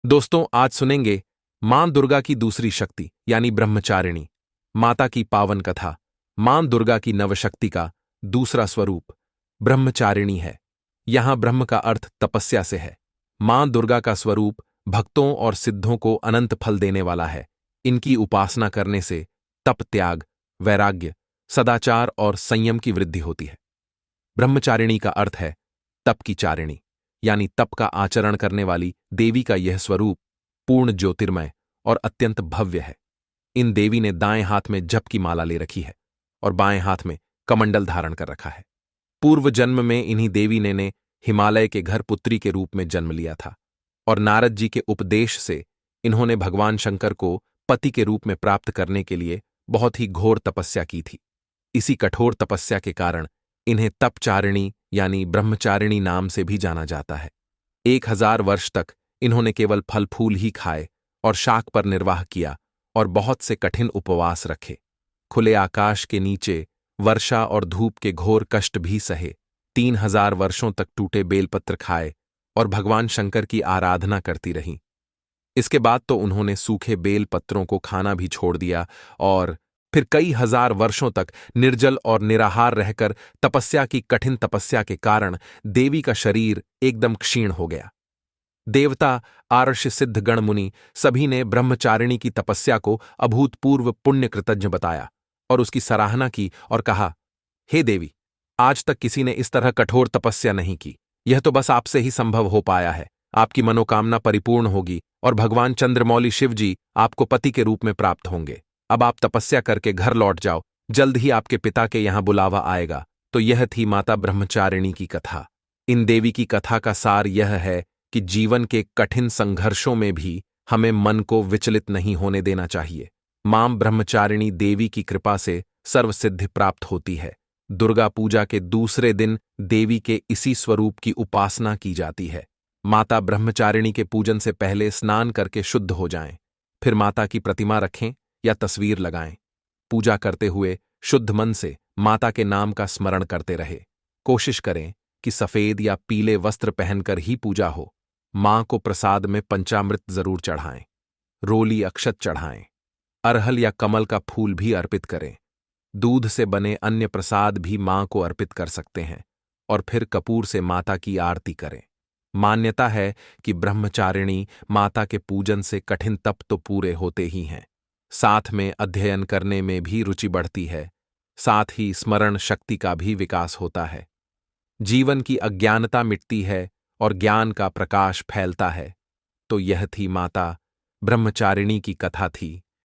दोस्तों, आज सुनेंगे मां दुर्गा की दूसरी शक्ति यानी ब्रह्मचारिणी, माता की पावन कथा। मां दुर्गा की नवशक्ति का दूसरा स्वरूप ब्रह्मचारिणी है। यहां ब्रह्म का अर्थ तपस्या से है। मां दुर्गा का स्वरूप भक्तों और सिद्धों को अनंत फल देने वाला है। इनकी उपासना करने से तप, त्याग, वैराग्य, सदाचार और संयम की वृद्धि होती है। ब्रह्मचारिणी का अर्थ है तप की चारिणी, यानी तप का आचरण करने वाली देवी का यह स्वरूप पूर्ण ज्योतिर्मय और अत्यंत भव्य है। इन देवी ने दाएं हाथ में जप की माला ले रखी है और बाएं हाथ में कमंडल धारण कर रखा है। पूर्व जन्म में इन्हीं देवी ने हिमालय के घर पुत्री के रूप में जन्म लिया था और नारद जी के उपदेश से इन्होंने भगवान शंकर को पति के रूप में प्राप्त करने के लिए बहुत ही घोर तपस्या की थी। इसी कठोर तपस्या के कारण इन्हें तपचारिणी यानी ब्रह्मचारिणी नाम से भी जाना जाता है। 1000 वर्ष तक इन्होंने केवल फल फूल ही खाए और शाक पर निर्वाह किया और बहुत से कठिन उपवास रखे। खुले आकाश के नीचे वर्षा और धूप के घोर कष्ट भी सहे, 3000 वर्षों तक टूटे बेलपत्र खाए और भगवान शंकर की आराधना करती रहीं। इसके बाद तो उन्होंने सूखे बेल पत्रों को खाना भी छोड़ दिया और फिर कई हजार वर्षों तक निर्जल और निराहार रहकर तपस्या की कठिन तपस्या के कारण देवी का शरीर एकदम क्षीण हो गया। देवता, आर्ष, सिद्ध गण, मुनि सभी ने ब्रह्मचारिणी की तपस्या को अभूतपूर्व पुण्य कृतज्ञ बताया और उसकी सराहना की और कहा, हे देवी, आज तक किसी ने इस तरह कठोर तपस्या नहीं की। यह तो बस आपसे ही संभव हो पाया है। आपकी मनोकामना परिपूर्ण होगी और भगवान चंद्रमौली शिव जी आपको पति के रूप में प्राप्त होंगे। अब आप तपस्या करके घर लौट जाओ, जल्द ही आपके पिता के यहां बुलावा आएगा। तो यह थी माता ब्रह्मचारिणी की कथा। इन देवी की कथा का सार यह है कि जीवन के कठिन संघर्षों में भी हमें मन को विचलित नहीं होने देना चाहिए। मां ब्रह्मचारिणी देवी की कृपा से सर्वसिद्धि प्राप्त होती है। दुर्गा पूजा के दूसरे दिन देवी के इसी स्वरूप की उपासना की जाती है। माता ब्रह्मचारिणी के पूजन से पहले स्नान करके शुद्ध हो जाएं, फिर माता की प्रतिमा रखें या तस्वीर लगाएं। पूजा करते हुए शुद्ध मन से माता के नाम का स्मरण करते रहे। कोशिश करें कि सफेद या पीले वस्त्र पहनकर ही पूजा हो। मां को प्रसाद में पंचामृत जरूर चढ़ाएं, रोली अक्षत चढ़ाएं, अरहल या कमल का फूल भी अर्पित करें। दूध से बने अन्य प्रसाद भी मां को अर्पित कर सकते हैं और फिर कपूर से माता की आरती करें। मान्यता है कि ब्रह्मचारिणी माता के पूजन से कठिन तप तो पूरे होते ही हैं, साथ में अध्ययन करने में भी रुचि बढ़ती है, साथ ही स्मरण शक्ति का भी विकास होता है। जीवन की अज्ञानता मिटती है और ज्ञान का प्रकाश फैलता है। तो यह थी माता ब्रह्मचारिणी की कथा थी।